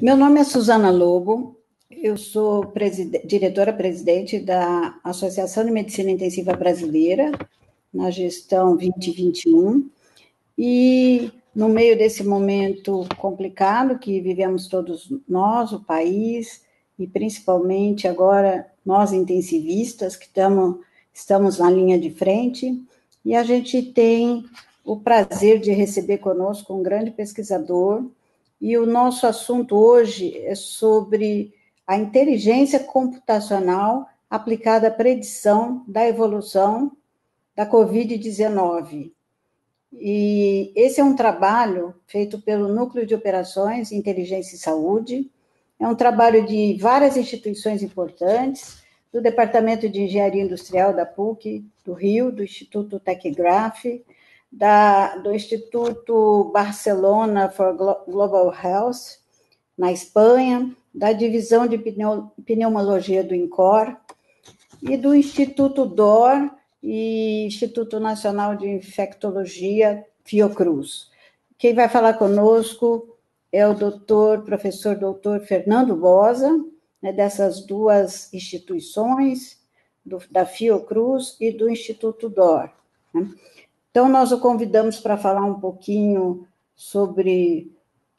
Meu nome é Suzana Lobo, eu sou diretora-presidente da Associação de Medicina Intensiva Brasileira, na gestão 2021, e no meio desse momento complicado que vivemos todos nós, o país, e principalmente agora nós intensivistas que estamos na linha de frente, e a gente tem o prazer de receber conosco um grande pesquisador, e o nosso assunto hoje é sobre a inteligência computacional aplicada à predição da evolução da Covid-19. E esse é um trabalho feito pelo Núcleo de Operações, Inteligência e Saúde, é um trabalho de várias instituições importantes, do Departamento de Engenharia Industrial da PUC, do Rio, do Instituto Techgraph, do Instituto Barcelona for Global Health, na Espanha, da Divisão de Pneumologia do INCOR e do Instituto DOR e Instituto Nacional de Infectologia Fiocruz. Quem vai falar conosco é o professor doutor Fernando Bosa, né, dessas duas instituições, da Fiocruz e do Instituto DOR. Né? Então, nós o convidamos para falar um pouquinho sobre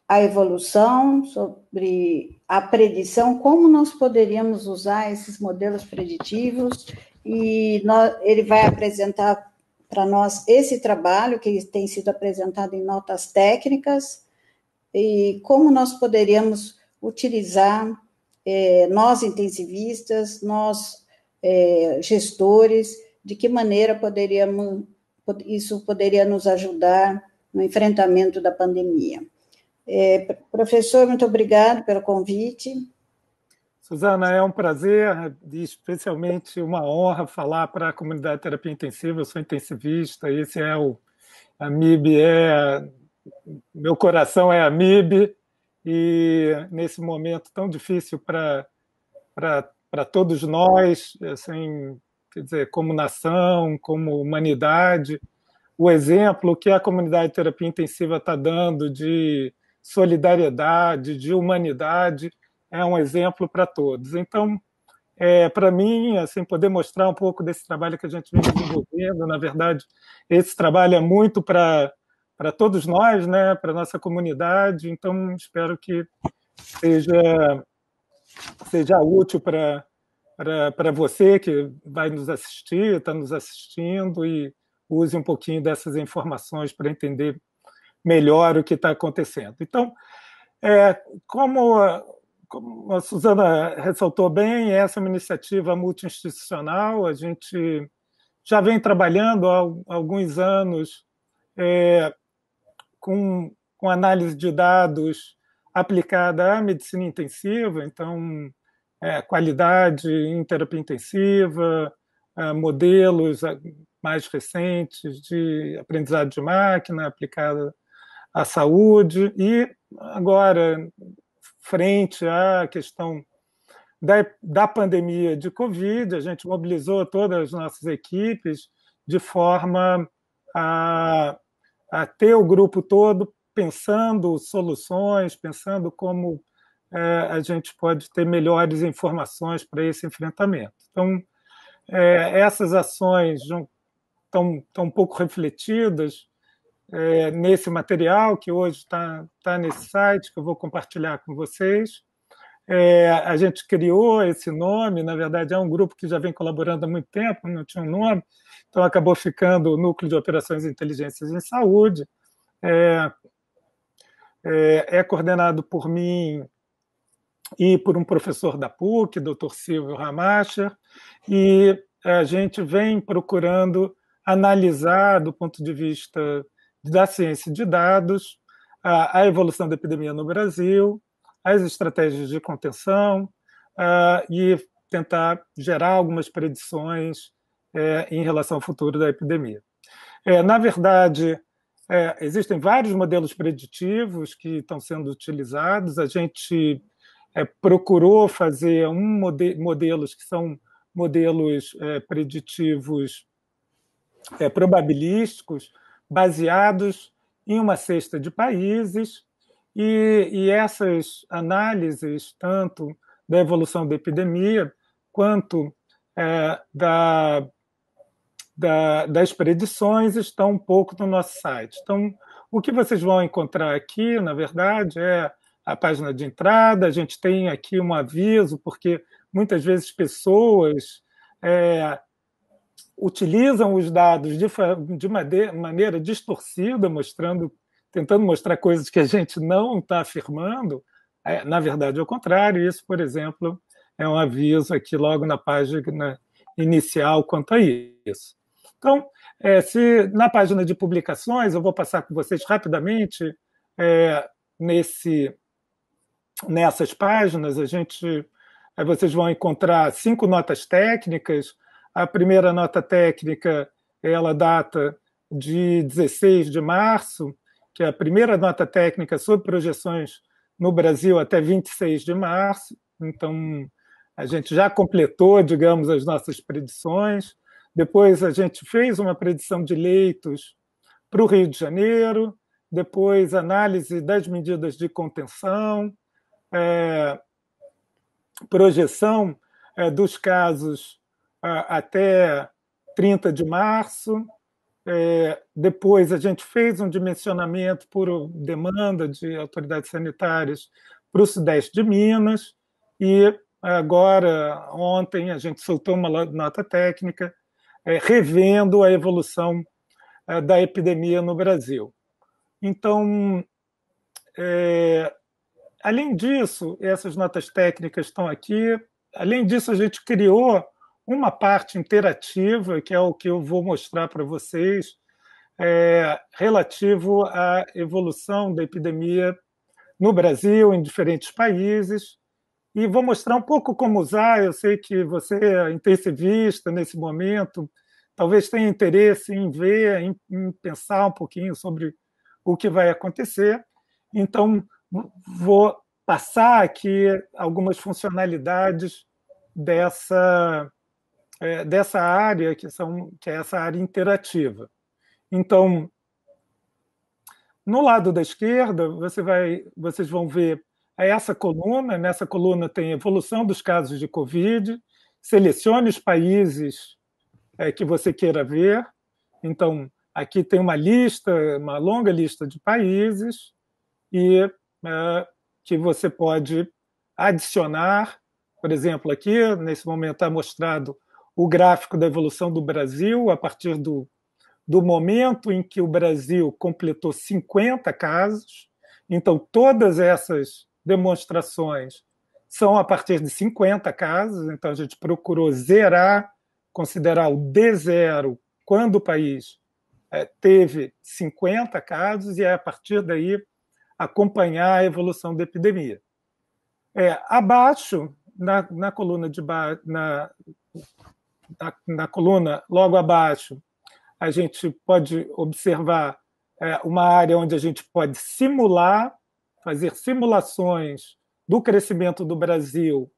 a evolução, sobre a predição, como nós poderíamos usar esses modelos preditivos, e ele vai apresentar para nós esse trabalho que tem sido apresentado em notas técnicas, e como nós poderíamos utilizar, nós intensivistas, nós gestores, de que maneira isso poderia nos ajudar no enfrentamento da pandemia. Professor, muito obrigado pelo convite. Suzana, é um prazer e especialmente uma honra falar para a comunidade de terapia intensiva. Eu sou intensivista, esse é a MIB, meu coração é a MIB, e nesse momento tão difícil para todos nós, assim, quer dizer, como nação, como humanidade, o exemplo que a comunidade de terapia intensiva está dando de solidariedade, de humanidade, é um exemplo para todos. Então, para mim, assim, poder mostrar um pouco desse trabalho que a gente vem desenvolvendo, na verdade, esse trabalho é muito para todos nós, né, para a nossa comunidade, então espero que seja útil para você que vai nos assistir, está nos assistindo, e use um pouquinho dessas informações para entender melhor o que está acontecendo. Então, como a Suzana ressaltou bem, essa é uma iniciativa multi-institucional, a gente já vem trabalhando há alguns anos com análise de dados aplicada à medicina intensiva, então, qualidade em terapia intensiva, modelos mais recentes de aprendizado de máquina aplicada à saúde, e agora, frente à questão da pandemia de Covid, a gente mobilizou todas as nossas equipes de forma a ter o grupo todo pensando soluções, pensando como a gente pode ter melhores informações para esse enfrentamento. Então, essas ações estão um pouco refletidas nesse material que hoje está nesse site, que eu vou compartilhar com vocês. A gente criou esse nome, na verdade é um grupo que já vem colaborando há muito tempo, não tinha um nome, então acabou ficando o Núcleo de Operações e Inteligências em Saúde. É coordenado por mim e por um professor da PUC, Dr. Silvio Ramacher, e a gente vem procurando analisar, do ponto de vista da ciência de dados, a evolução da epidemia no Brasil, as estratégias de contenção, e tentar gerar algumas predições em relação ao futuro da epidemia. Na verdade, existem vários modelos preditivos que estão sendo utilizados. A gente procurou fazer modelos que são modelos preditivos probabilísticos, baseados em uma cesta de países, e essas análises, tanto da evolução da epidemia, quanto das predições, estão um pouco no nosso site. Então, o que vocês vão encontrar aqui, na verdade, é a página de entrada. A gente tem aqui um aviso, porque muitas vezes pessoas utilizam os dados de maneira distorcida, tentando mostrar coisas que a gente não está afirmando. Na verdade, é o contrário. Isso, por exemplo, é um aviso aqui logo na página inicial quanto a isso. Então, se na página de publicações, eu vou passar com vocês rapidamente nessas páginas, vocês vão encontrar 5 notas técnicas. A primeira nota técnica, ela data de 16 de março, que é a primeira nota técnica sobre projeções no Brasil até 26 de março. Então, a gente já completou, digamos, as nossas predições. Depois, a gente fez uma predição de leitos para o Rio de Janeiro, depois, análise das medidas de contenção, projeção dos casos até 30 de março. Depois, a gente fez um dimensionamento por demanda de autoridades sanitárias para o Sudeste de Minas, e agora, ontem, a gente soltou uma nota técnica revendo a evolução da epidemia no Brasil. Então, além disso, essas notas técnicas estão aqui. Além disso, a gente criou uma parte interativa, que é o que eu vou mostrar para vocês, relativo à evolução da epidemia no Brasil, em diferentes países. E vou mostrar um pouco como usar. Eu sei que você é intensivista nesse momento, talvez tenha interesse em ver, em pensar um pouquinho sobre o que vai acontecer. Então, vou passar aqui algumas funcionalidades dessa área, que é essa área interativa. Então, no lado da esquerda, vocês vão ver essa coluna. Nessa coluna tem evolução dos casos de Covid. Selecione os países que você queira ver. Então, aqui tem uma longa lista de países e que você pode adicionar. Por exemplo, aqui, nesse momento, está mostrado o gráfico da evolução do Brasil a partir do momento em que o Brasil completou 50 casos. Então, todas essas demonstrações são a partir de 50 casos. Então, a gente procurou considerar o D0 quando o país teve 50 casos, e a partir daí acompanhar a evolução da epidemia. Abaixo, na coluna na coluna logo abaixo, a gente pode observar uma área onde a gente pode fazer simulações do crescimento do Brasil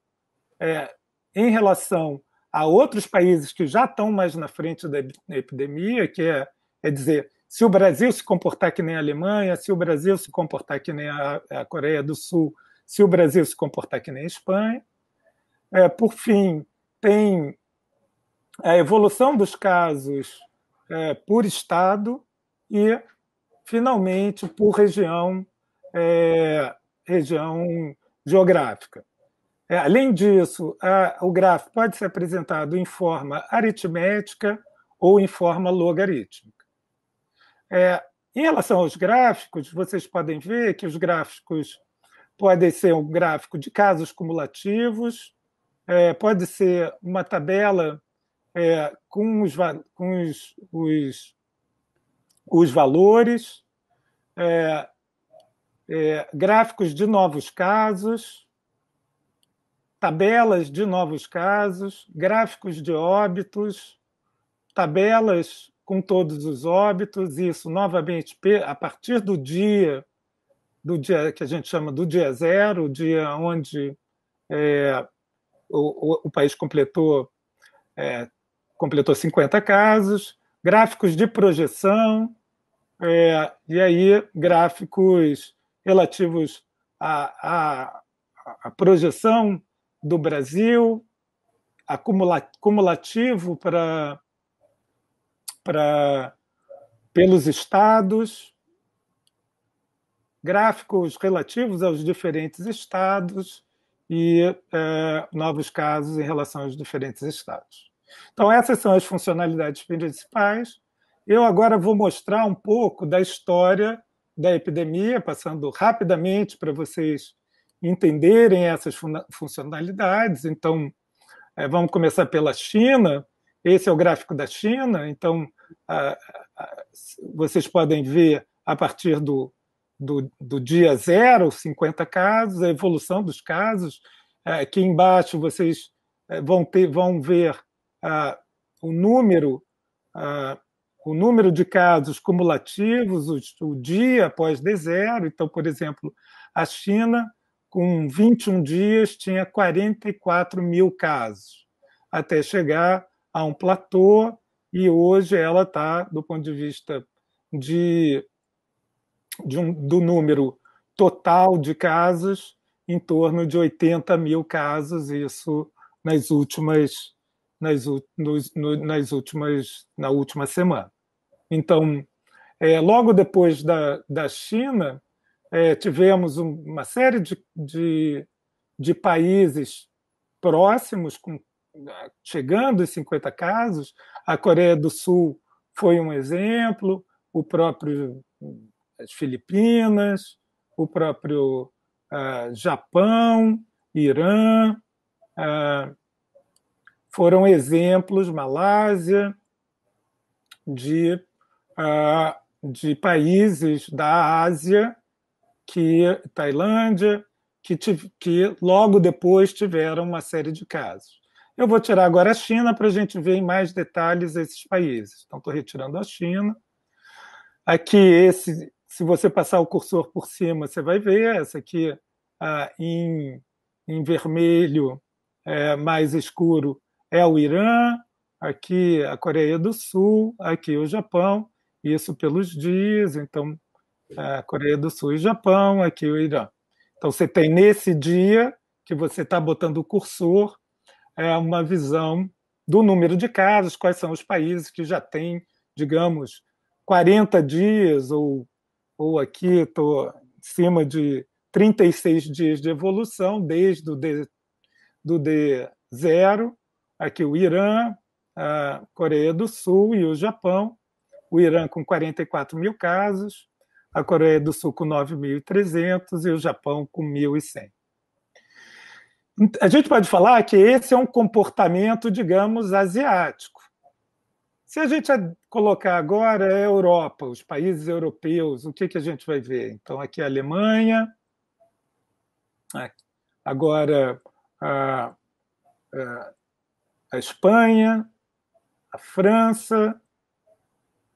em relação a outros países que já estão mais na frente da epidemia, que é dizer, se o Brasil se comportar que nem a Alemanha, se o Brasil se comportar que nem a Coreia do Sul, se o Brasil se comportar que nem a Espanha. Por fim, tem a evolução dos casos por estado e, finalmente, por região geográfica. Além disso, o gráfico pode ser apresentado em forma aritmética ou em forma logarítmica. Em relação aos gráficos, vocês podem ver que os gráficos podem ser um gráfico de casos cumulativos, pode ser uma tabela com os valores, gráficos de novos casos, tabelas de novos casos, gráficos de óbitos, tabelas com todos os óbitos. Isso, novamente, a partir do dia que a gente chama do dia zero, o dia onde o país completou 50 casos, gráficos de projeção, e aí gráficos relativos à projeção do Brasil, cumulativo pelos estados, gráficos relativos aos diferentes estados e novos casos em relação aos diferentes estados. Então, essas são as funcionalidades principais. Eu agora vou mostrar um pouco da história da epidemia, passando rapidamente para vocês entenderem essas funcionalidades. Então, vamos começar pela China. Esse é o gráfico da China. Então, vocês podem ver a partir do dia 0, 50 casos, a evolução dos casos. Aqui embaixo vocês vão ver o número de casos cumulativos, o dia após D0. Então, por exemplo, a China, com 21 dias, tinha 44 mil casos, até chegar a um platô, e hoje ela está, do ponto de vista do número total de casos, em torno de 80 mil casos, isso na última semana. Então, logo depois da China, tivemos uma série de países próximos, chegando aos 50 casos. A Coreia do Sul foi um exemplo, as Filipinas, o próprio Japão, Irã, foram exemplos, Malásia, de países da Ásia, Tailândia, que logo depois tiveram uma série de casos. Eu vou tirar agora a China para a gente ver em mais detalhes esses países. Então, estou retirando a China. Aqui, se você passar o cursor por cima, você vai ver essa aqui em vermelho mais escuro é o Irã, aqui a Coreia do Sul, aqui o Japão, isso pelos dias. Então, a Coreia do Sul e Japão, aqui o Irã. Então, você tem nesse dia que você está botando o cursor uma visão do número de casos, quais são os países que já têm, digamos, 40 dias, ou aqui estou em cima de 36 dias de evolução, desde do D0, aqui o Irã, a Coreia do Sul e o Japão. O Irã com 44 mil casos, a Coreia do Sul com 9.300 e o Japão com 1.100. A gente pode falar que esse é um comportamento, digamos, asiático. Se a gente colocar agora a Europa, os países europeus, o que a gente vai ver? Então, aqui a Alemanha, agora a Espanha, a França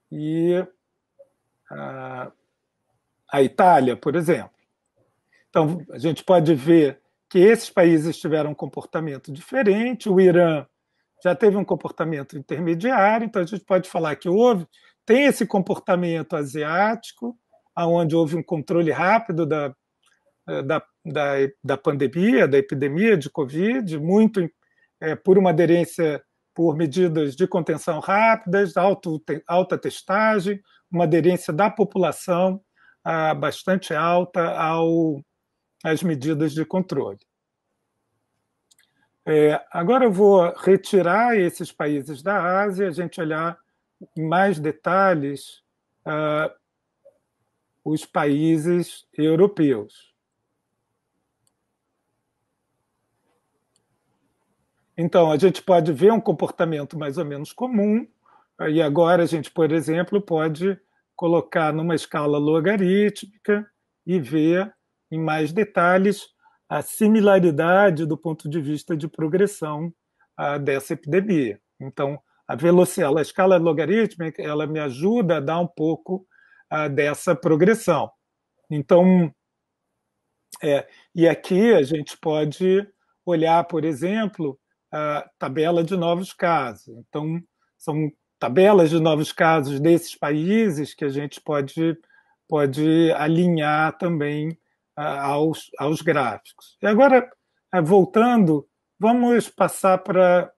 e a Itália, por exemplo. Então, a gente pode ver que esses países tiveram um comportamento diferente. O Irã já teve um comportamento intermediário, então a gente pode falar que tem esse comportamento asiático, onde houve um controle rápido da pandemia, da epidemia de Covid, muito por uma aderência por medidas de contenção rápidas, alta testagem, uma aderência da população bastante alta às medidas de controle. Agora eu vou retirar esses países da Ásia, a gente olhar em mais detalhes os países europeus. Então, a gente pode ver um comportamento mais ou menos comum, e agora a gente, por exemplo, pode colocar numa escala logarítmica e ver em mais detalhes a similaridade do ponto de vista de progressão dessa epidemia. Então, a escala logarítmica, ela me ajuda a dar um pouco dessa progressão. Então, e aqui a gente pode olhar, por exemplo, a tabela de novos casos. Então, são tabelas de novos casos desses países que a gente pode alinhar também aos gráficos. E agora, voltando, vamos passar para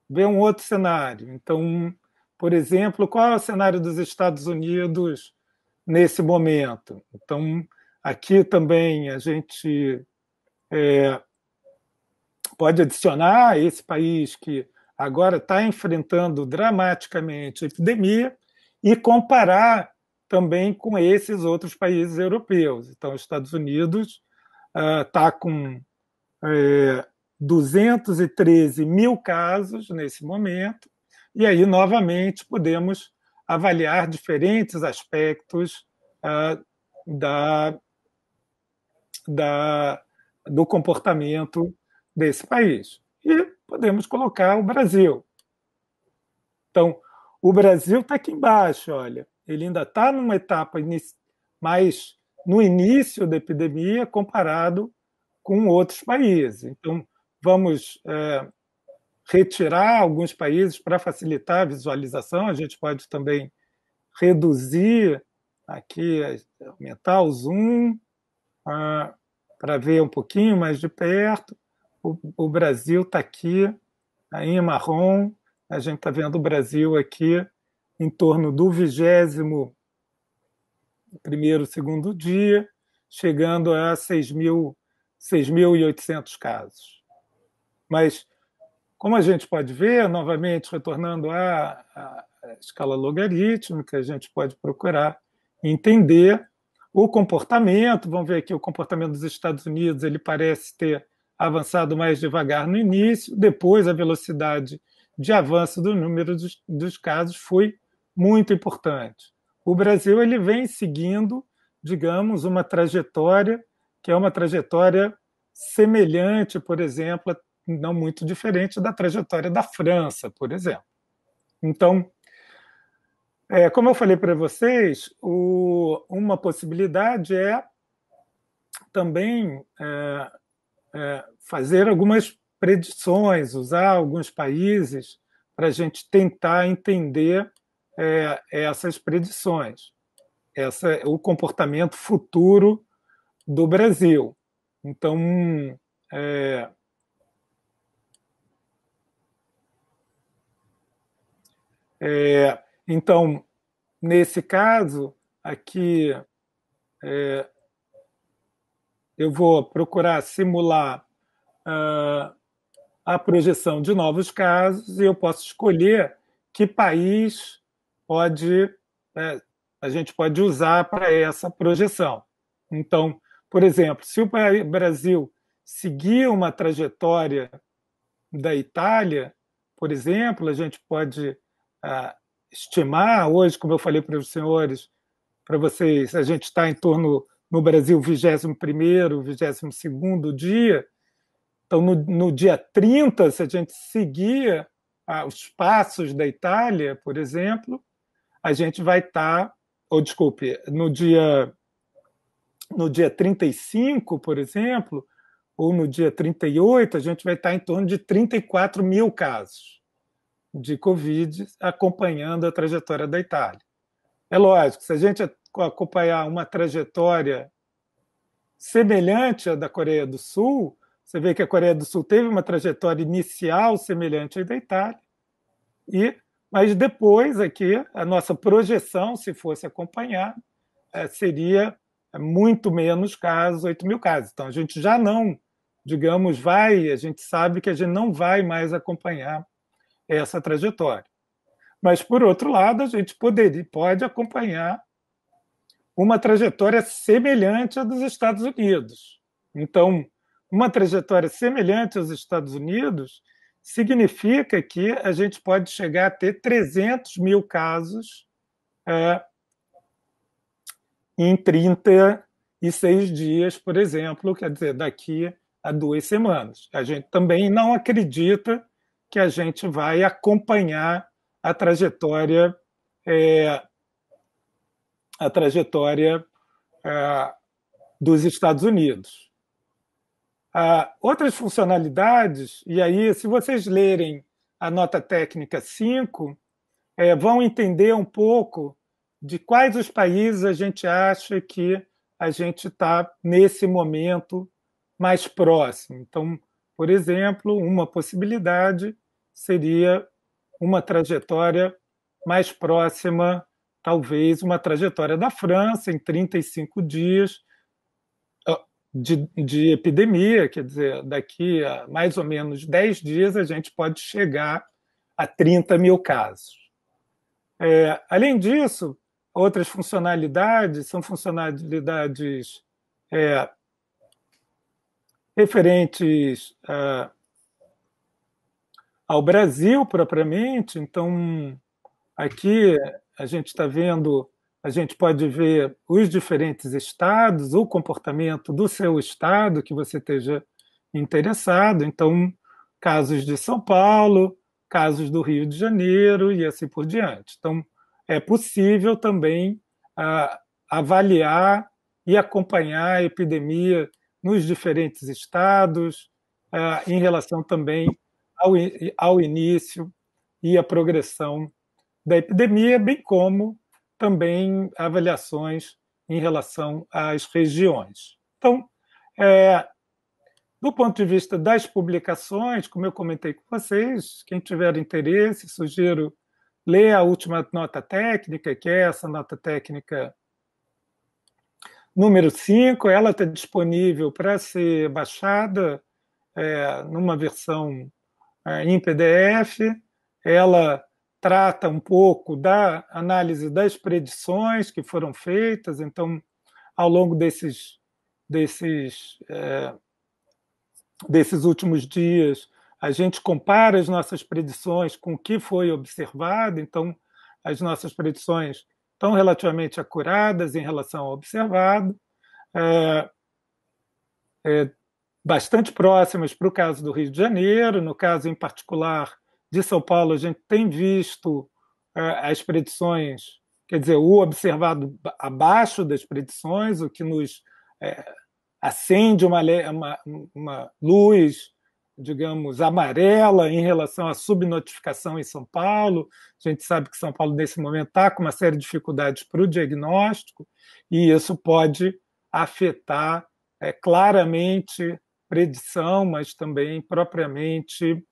ver um outro cenário. Então, por exemplo, qual é o cenário dos Estados Unidos nesse momento? Então, aqui também a gente pode adicionar esse país que agora está enfrentando dramaticamente a epidemia e comparar também com esses outros países europeus. Então, os Estados Unidos está com 213 mil casos nesse momento, e aí, novamente, podemos avaliar diferentes aspectos do comportamento desse país. E podemos colocar o Brasil. Então, o Brasil está aqui embaixo, olha. Ele ainda está numa etapa mais no início da epidemia comparado com outros países. Então, vamos retirar alguns países para facilitar a visualização. A gente pode também reduzir aqui, aumentar o zoom para ver um pouquinho mais de perto. O Brasil está aqui, aí em marrom. A gente está vendo o Brasil aqui em torno do 21º, segundo dia, chegando a 6.800 casos. Mas, como a gente pode ver, novamente, retornando à escala logarítmica, a gente pode procurar entender o comportamento. Vamos ver aqui o comportamento dos Estados Unidos, ele parece ter avançado mais devagar no início, depois a velocidade de avanço do número dos casos foi muito importante. O Brasil ele vem seguindo, digamos, uma trajetória que é uma trajetória semelhante, por exemplo, não muito diferente da trajetória da França, por exemplo. Então, como eu falei para vocês, uma possibilidade é também fazer algumas predições, usar alguns países para a gente tentar entender essas predições, o comportamento futuro do Brasil. Então, então, nesse caso, aqui eu vou procurar simular a projeção de novos casos e eu posso escolher que país a gente pode usar para essa projeção. Então, por exemplo, se o Brasil seguir uma trajetória da Itália, por exemplo, a gente pode estimar, hoje, como eu falei para os senhores, para vocês, a gente está em torno, no Brasil, 21º, 22º dia. Então, no dia 30, se a gente seguir os passos da Itália, por exemplo, a gente vai estar, desculpe, no dia 35, por exemplo, ou no dia 38, a gente vai estar em torno de 34 mil casos de Covid acompanhando a trajetória da Itália. É lógico, se a gente acompanhar uma trajetória semelhante à da Coreia do Sul, você vê que a Coreia do Sul teve uma trajetória inicial semelhante à da Itália, mas depois aqui a nossa projeção, se fosse acompanhar, seria muito menos casos, 8 mil casos. Então a gente já não, digamos, a gente sabe que a gente não vai mais acompanhar essa trajetória. Mas, por outro lado, a gente pode acompanhar uma trajetória semelhante à dos Estados Unidos. Então, uma trajetória semelhante aos Estados Unidos significa que a gente pode chegar a ter 300 mil casos em 36 dias, por exemplo, quer dizer, daqui a 2 semanas. A gente também não acredita que a gente vai acompanhar a trajetória dos Estados Unidos. Outras funcionalidades, e aí, se vocês lerem a nota técnica 5, vão entender um pouco de quais os países a gente acha que a gente está nesse momento mais próximo. Então, por exemplo, uma possibilidade seria uma trajetória mais próxima, talvez uma trajetória da França, em 35 dias de epidemia, quer dizer, daqui a mais ou menos 10 dias a gente pode chegar a 30 mil casos. Além disso, outras funcionalidades são funcionalidades referentes ao Brasil propriamente. Então, aqui a gente está vendo, a gente pode ver os diferentes estados, o comportamento do seu estado que você esteja interessado. Então, casos de São Paulo, casos do Rio de Janeiro e assim por diante. Então, é possível também avaliar e acompanhar a epidemia nos diferentes estados, em relação também ao início e à progressão da epidemia, bem como também avaliações em relação às regiões. Então, do ponto de vista das publicações, como eu comentei com vocês, quem tiver interesse, sugiro ler a última nota técnica, que é essa nota técnica número 5. Ela está disponível para ser baixada numa versão em PDF. Ela trata um pouco da análise das predições que foram feitas. Então, ao longo desses últimos dias, a gente compara as nossas predições com o que foi observado. Então, as nossas predições estão relativamente acuradas em relação ao observado, bastante próximas para o caso do Rio de Janeiro. No caso em particular de São Paulo, a gente tem visto as predições, quer dizer, o observado abaixo das predições, o que nos acende uma luz, digamos, amarela em relação à subnotificação em São Paulo. A gente sabe que São Paulo, nesse momento, está com uma série de dificuldades para o diagnóstico, e isso pode afetar claramente predição, mas também propriamente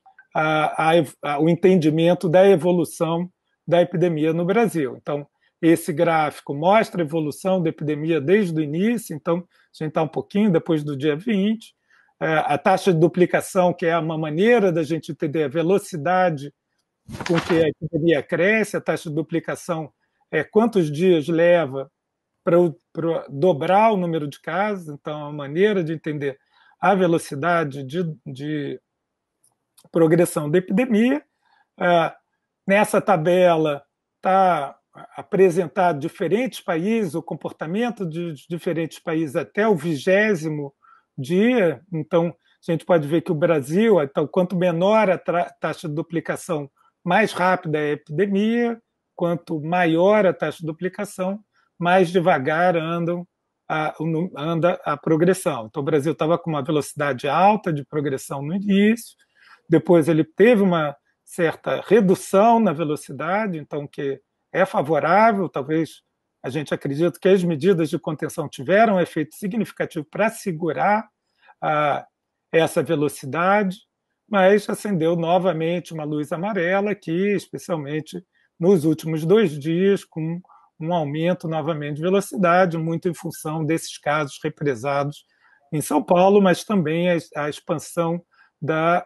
o entendimento da evolução da epidemia no Brasil. Então, esse gráfico mostra a evolução da epidemia desde o início. Então, a gente está um pouquinho depois do dia 20. A taxa de duplicação, que é uma maneira da gente entender a velocidade com que a epidemia cresce. A taxa de duplicação é quantos dias leva para dobrar o número de casos. Então, é uma maneira de entender a velocidade de progressão da epidemia. Nessa tabela está apresentado diferentes países, o comportamento de diferentes países até o 20º dia. Então, a gente pode ver que o Brasil, então, quanto menor a taxa de duplicação, mais rápida é a epidemia. Quanto maior a taxa de duplicação, mais devagar anda a progressão. Então, o Brasil estava com uma velocidade alta de progressão no início, depois ele teve uma certa redução na velocidade, então, que é favorável. Talvez a gente acredite que as medidas de contenção tiveram um efeito significativo para segurar essa velocidade, mas acendeu novamente uma luz amarela aqui, especialmente nos últimos 2 dias, com um aumento novamente de velocidade, muito em função desses casos represados em São Paulo, mas também a expansão da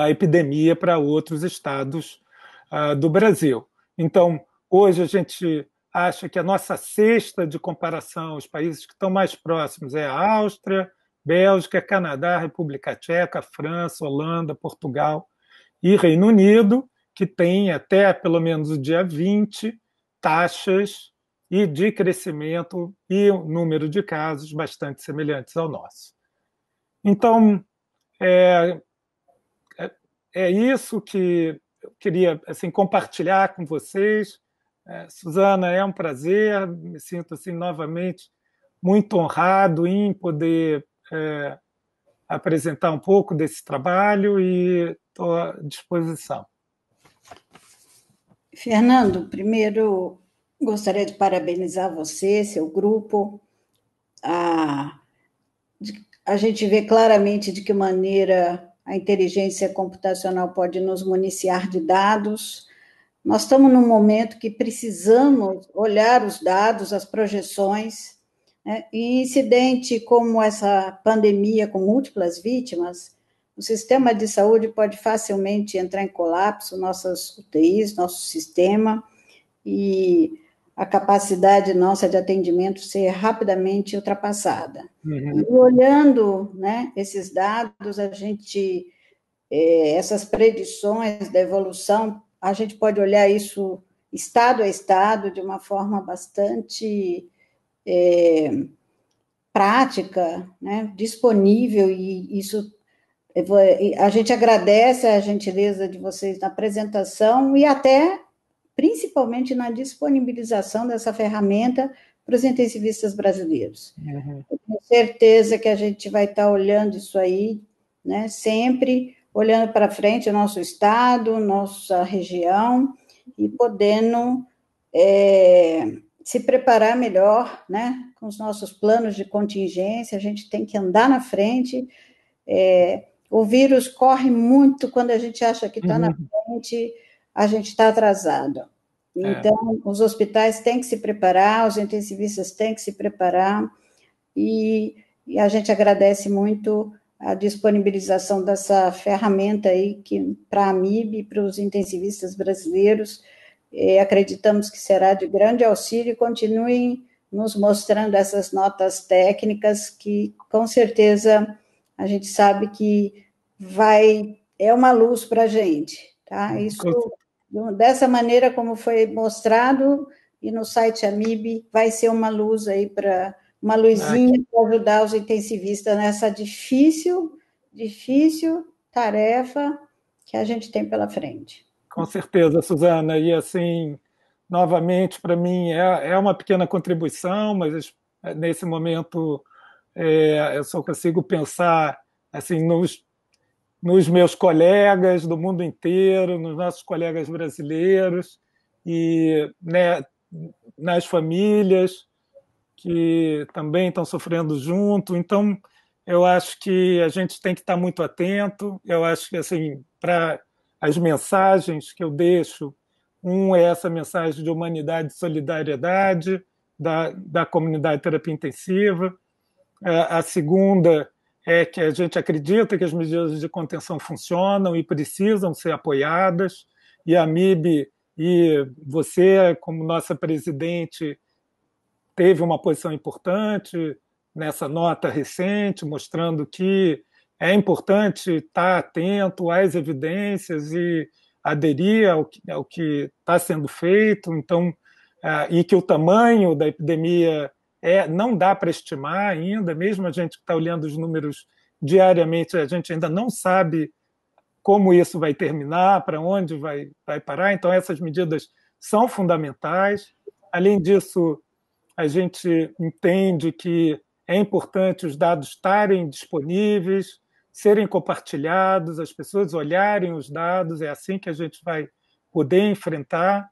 epidemia para outros estados do Brasil. Então, hoje a gente acha que a nossa cesta de comparação, os países que estão mais próximos, é a Áustria, Bélgica, Canadá, República Tcheca, França, Holanda, Portugal e Reino Unido, que tem até pelo menos o dia 20 taxas e de crescimento e o número de casos bastante semelhantes ao nosso. Então, é isso que eu queria compartilhar com vocês. Suzana, é um prazer, me sinto novamente muito honrado em poder apresentar um pouco desse trabalho e estou à disposição. Fernando, primeiro, Gostaria de parabenizar você, seu grupo. A, a gente vê claramente de que maneira a inteligência computacional pode nos municiar de dados. Nós estamos num momento que precisamos olhar os dados, as projeções, né? E incidente como essa pandemia com múltiplas vítimas, o sistema de saúde pode facilmente entrar em colapso, nossas UTIs, nosso sistema, e a capacidade nossa de atendimento ser rapidamente ultrapassada. Uhum. E olhando, né, esses dados, essas predições da evolução, a gente pode olhar isso estado a estado de uma forma bastante prática, né, disponível, e isso a gente agradece a gentileza de vocês na apresentação e até principalmente na disponibilização dessa ferramenta para os intensivistas brasileiros. Uhum. Eu tenho certeza que a gente vai estar olhando isso aí, né, sempre olhando para frente o nosso estado, nossa região, e podendo se preparar melhor, né, com os nossos planos de contingência. A gente tem que andar na frente. O vírus corre muito quando a gente acha que está na Uhum. frente, a gente está atrasado. É. Então, os hospitais têm que se preparar, os intensivistas têm que se preparar, e a gente agradece muito a disponibilização dessa ferramenta aí que para a AMIB e para os intensivistas brasileiros, acreditamos que será de grande auxílio, e continuem nos mostrando essas notas técnicas que, com certeza, a gente sabe que é uma luz para a gente, tá? Isso, dessa maneira como foi mostrado, e no site AMIB, vai ser uma luz aí para uma luzinha para ajudar os intensivistas nessa difícil tarefa que a gente tem pela frente. Com certeza, Suzana. E assim, novamente, para mim é uma pequena contribuição, mas nesse momento eu só consigo pensar assim nos meus colegas do mundo inteiro, nos nossos colegas brasileiros e, né, nas famílias que também estão sofrendo junto. Então, eu acho que a gente tem que estar muito atento. Eu acho que, assim, para as mensagens que eu deixo, é essa mensagem de humanidade e solidariedade da comunidade de terapia intensiva. A segunda é que a gente acredita que as medidas de contenção funcionam e precisam ser apoiadas, e a MIB e você, como nossa presidente, teve uma posição importante nessa nota recente, mostrando que é importante estar atento às evidências e aderir ao que está sendo feito. Então, e que o tamanho da epidemia não dá para estimar ainda, mesmo a gente que está olhando os números diariamente, a gente ainda não sabe como isso vai terminar, para onde vai parar. Então, essas medidas são fundamentais. Além disso, a gente entende que é importante os dados estarem disponíveis, serem compartilhados, as pessoas olharem os dados, é assim que a gente vai poder enfrentar.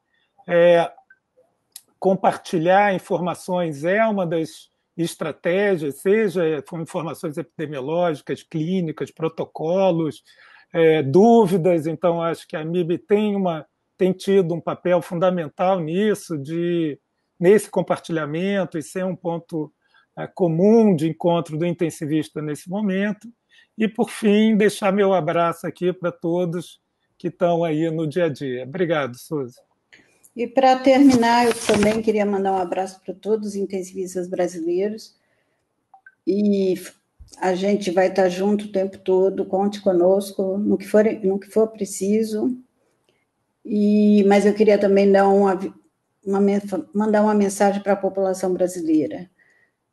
Compartilhar informações é uma das estratégias, seja com informações epidemiológicas, clínicas, protocolos, dúvidas. Então, acho que a MIB tem tido um papel fundamental nisso, nesse compartilhamento, e ser um ponto comum de encontro do intensivista nesse momento. E, por fim, deixar meu abraço aqui para todos que estão aí no dia a dia. Obrigado, Suzy. E para terminar, eu também queria mandar um abraço para todos os intensivistas brasileiros, e a gente vai estar junto o tempo todo, conte conosco no que for preciso. Mas eu queria também dar mandar uma mensagem para a população brasileira.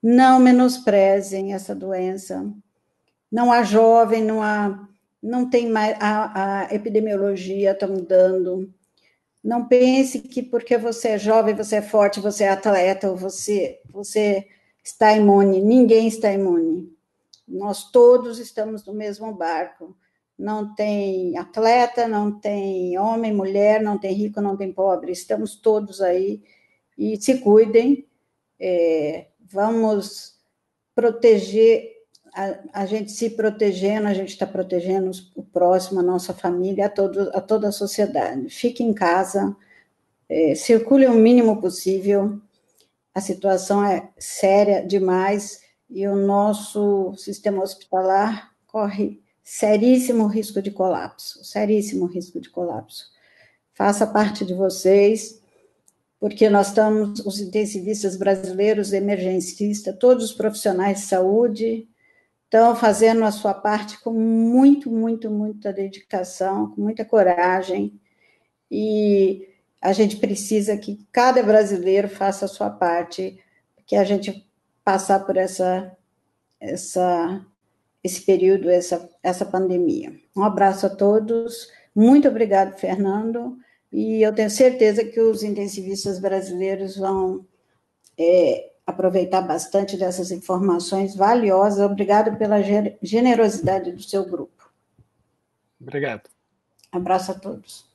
Não menosprezem essa doença. Não há jovem, não tem mais, a epidemiologia está mudando. Não pense que porque você é jovem, você é forte, você é atleta, ou você está imune. Ninguém está imune. Nós todos estamos no mesmo barco. Não tem atleta, não tem homem, mulher, não tem rico, não tem pobre. Estamos todos aí, e se cuidem, vamos proteger, a gente se protegendo, a gente está protegendo o próximo, a nossa família, a toda a sociedade. Fique em casa, circule o mínimo possível, a situação é séria demais e o nosso sistema hospitalar corre seríssimo risco de colapso, seríssimo risco de colapso. Faça parte de vocês, porque nós estamos, os intensivistas brasileiros, emergencistas, todos os profissionais de saúde, estão fazendo a sua parte com muita dedicação, com muita coragem, e a gente precisa que cada brasileiro faça a sua parte, que a gente passar por esse período, essa pandemia. Um abraço a todos, muito obrigado, Fernando, e eu tenho certeza que os intensivistas brasileiros vão aproveitar bastante dessas informações valiosas. Obrigado pela generosidade do seu grupo. Obrigado. Abraço a todos.